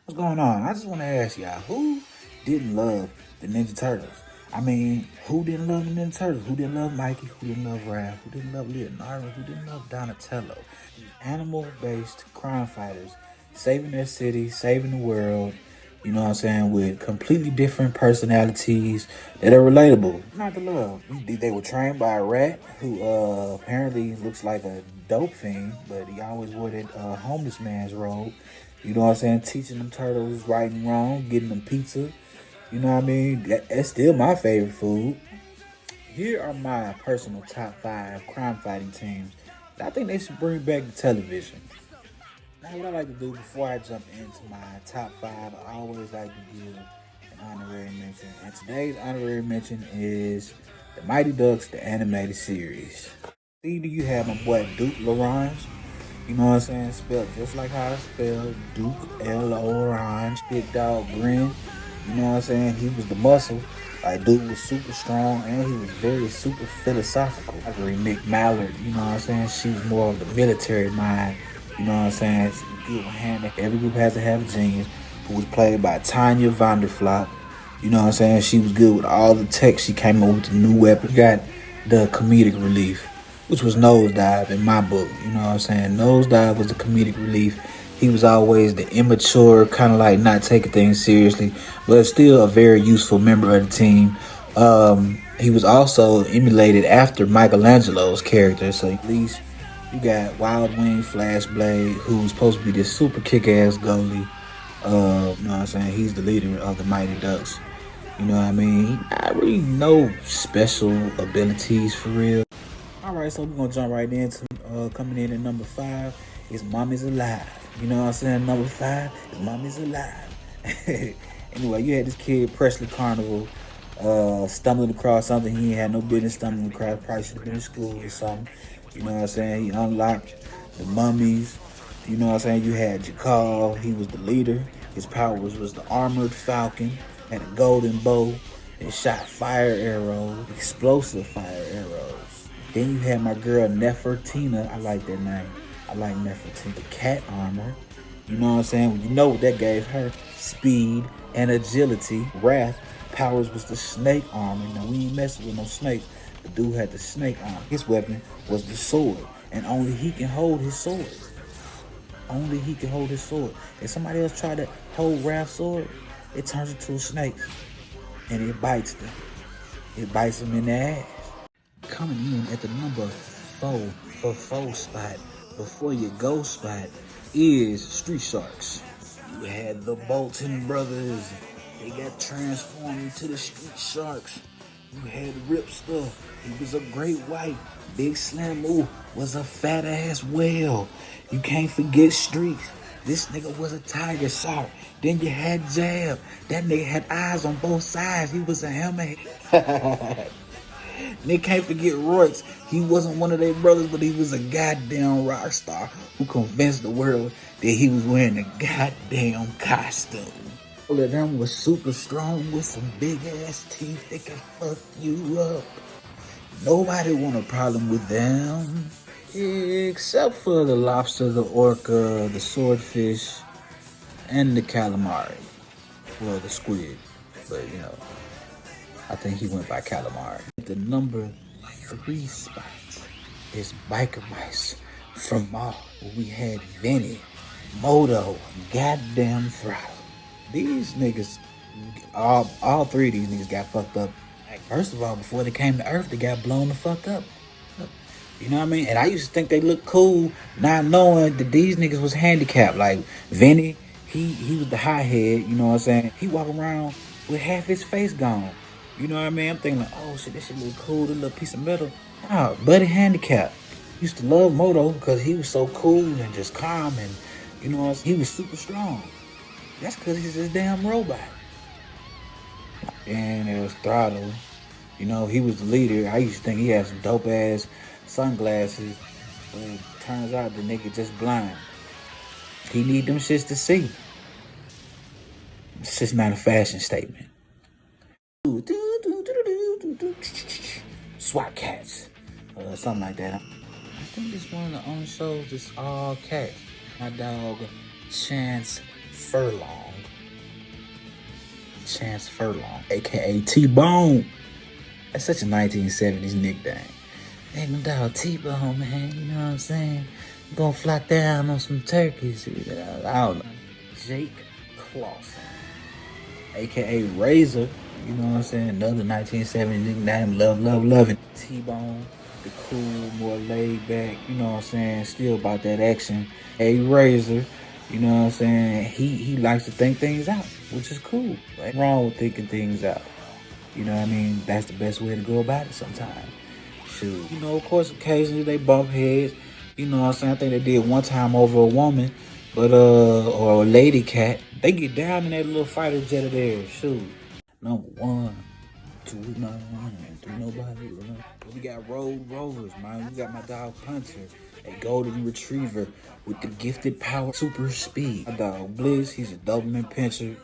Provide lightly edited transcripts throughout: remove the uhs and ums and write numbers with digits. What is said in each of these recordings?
What's going on? I just want to ask y'all, who didn't love the Ninja Turtles? I mean, who didn't love the Ninja Turtles? Who didn't love Mikey? Who didn't love Raph? Who didn't love Leonardo? Who didn't love Donatello? Animal-based crime fighters saving their city, saving the world, you know what I'm saying, with completely different personalities that are relatable. Not to love. They were trained by a rat who apparently looks like a dope fiend, but he always wore that homeless man's robe. You know what I'm saying? Teaching them turtles right and wrong, getting them pizza. You know what I mean? That's still my favorite food. Here are my personal top 5 crime fighting teams that I think they should bring back to television. Now, what I like to do before I jump into my top 5, I always like to give an honorary mention. And today's honorary mention is the Mighty Ducks, the animated series. See, do you have my boy Duke Larange? You know what I'm saying? Spelled just like how it's spelled. Duke L-O-R-A-N-G. Big dog grin. You know what I'm saying? He was the muscle. Like, dude was super strong and he was very super philosophical. Like Nick Mallard, you know what I'm saying? She was more of the military mind. You know what I'm saying? She was good with hand. Every group has to have a genius, who was played by Tanya Vanderflock. You know what I'm saying? She was good with all the tech. She came up with the new weapon. You got the comedic relief, which was Nosedive in my book. You know what I'm saying? Nosedive was the comedic relief. He was always the immature, kind of like not taking things seriously, but still a very useful member of the team. He was also emulated after Michelangelo's character, so at least you got Wild Wing Flashblade, who's supposed to be this super kick-ass goalie. You know what I'm saying? He's the leader of the Mighty Ducks. You know what I mean? Not really no special abilities for real. All right, so we're gonna jump right into coming in at number 5 is Mommy's Alive. You know what I'm saying? Number 5 is Mommy's Alive. Anyway, you had this kid Presley Carnival stumbling across something he ain't had no business stumbling across. Probably should have been in school or something. You know what I'm saying? He unlocked the mummies. You know what I'm saying? You had Jakal. He was the leader. His powers was the armored falcon, had a golden bow. It shot fire arrows, explosive fire arrows. Then you had my girl Nefertina. I like that name. I like Nefertina. The cat armor. You know what I'm saying? Well, you know what that gave her? Speed and agility. Wrath powers was the snake armor. Now we ain't messing with no snakes. The dude had the snake armor. His weapon was the sword. And only he can hold his sword. Only he can hold his sword. If somebody else try to hold Wrath's sword, it turns into a snake. And it bites them. It bites them in the ass. Coming in at the number 4 for 4 spot, before your go spot, is Street Sharks. You had the Bolton brothers. They got transformed into the Street Sharks. You had Ripster. He was a great white. Big Slim was a fat ass whale. You can't forget Street. This nigga was a tiger shark. Then you had Jab. That nigga had eyes on both sides. He was a hammerhead. They can't forget Royce. He wasn't one of their brothers, but he was a goddamn rock star who convinced the world that he was wearing a goddamn costume. All of them was super strong with some big ass teeth that can fuck you up. Nobody want a problem with them. Except for the lobster, the orca, the swordfish, and the calamari. Well, the squid. But, you know, I think he went by calamari. The number 3 spot is Biker Mice from Mall. We had Vinny, Moto, goddamn Throttle. These niggas, all 3 of these niggas got fucked up. First of all, before they came to Earth, they got blown the fuck up. You know what I mean? And I used to think they looked cool, not knowing that these niggas was handicapped. Like Vinny, he was the hothead, you know what I'm saying? He walk around with half his face gone. You know what I mean? I'm thinking like, oh shit, this shit look cool, this little piece of metal. Nah, buddy handicapped. Used to love Moto because he was so cool and just calm and, you know what I'm saying? He was super strong. That's because he's a damn robot. And there was Throttle. You know, he was the leader. I used to think he had some dope ass sunglasses, but it turns out the nigga just blind. He need them shits to see. It's just not a fashion statement. SWAT cats, something like that. I think it's one of the only shows that's all cats. My dog Chance Furlong. Chance Furlong, aka Tbone. That's such a 1970s nickname. Hey, my dog Tbone, man. You know what I'm saying? I'm gonna fly down on some turkeys. I don't know. Jake Clausen, aka Razor. You know what I'm saying? Another 1970s nickname. Love it. Tbone, the cool, more laid back. You know what I'm saying? Still about that action. A Razor. You know what I'm saying? He likes to think things out, which is cool. Ain't wrong with thinking things out. You know what I mean? That's the best way to go about it sometimes. Shoot. You know, of course, occasionally they bump heads. You know what I'm saying? I think they did one time over a woman, but or a lady cat. They get down in that little fighter jet of theirs. Shoot. Number one, two, none, three, nobody. We got road rovers, man. We got my dog Punter, a golden retriever with the gifted power, super speed. My dog Blizz, he's a Doberman pincher.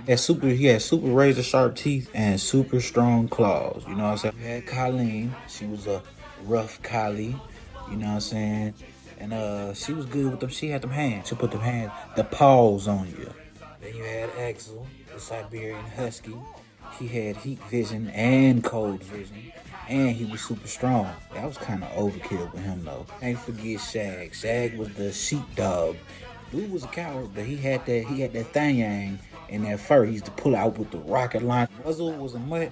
He had super razor sharp teeth and super strong claws. You know what I'm saying? We had Colleen. She was a rough collie. You know what I'm saying? And she was good with them. She had them hands. She put the paws on you. Then you had Axel, the Siberian Husky. He had heat vision and cold vision, and he was super strong. That was kind of overkill with him though. Can't forget Shag. Shag was the sheepdog. Dude was a coward, but he had that thing in that fur. He used to pull out with the rocket line. Muzzle was a mutt.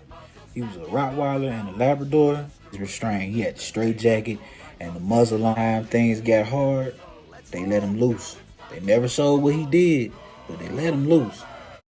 He was a Rottweiler and a Labrador. He was restrained. He had the straight jacket and the muzzle line. Things got hard. They let him loose. They never showed what he did, but they let him loose.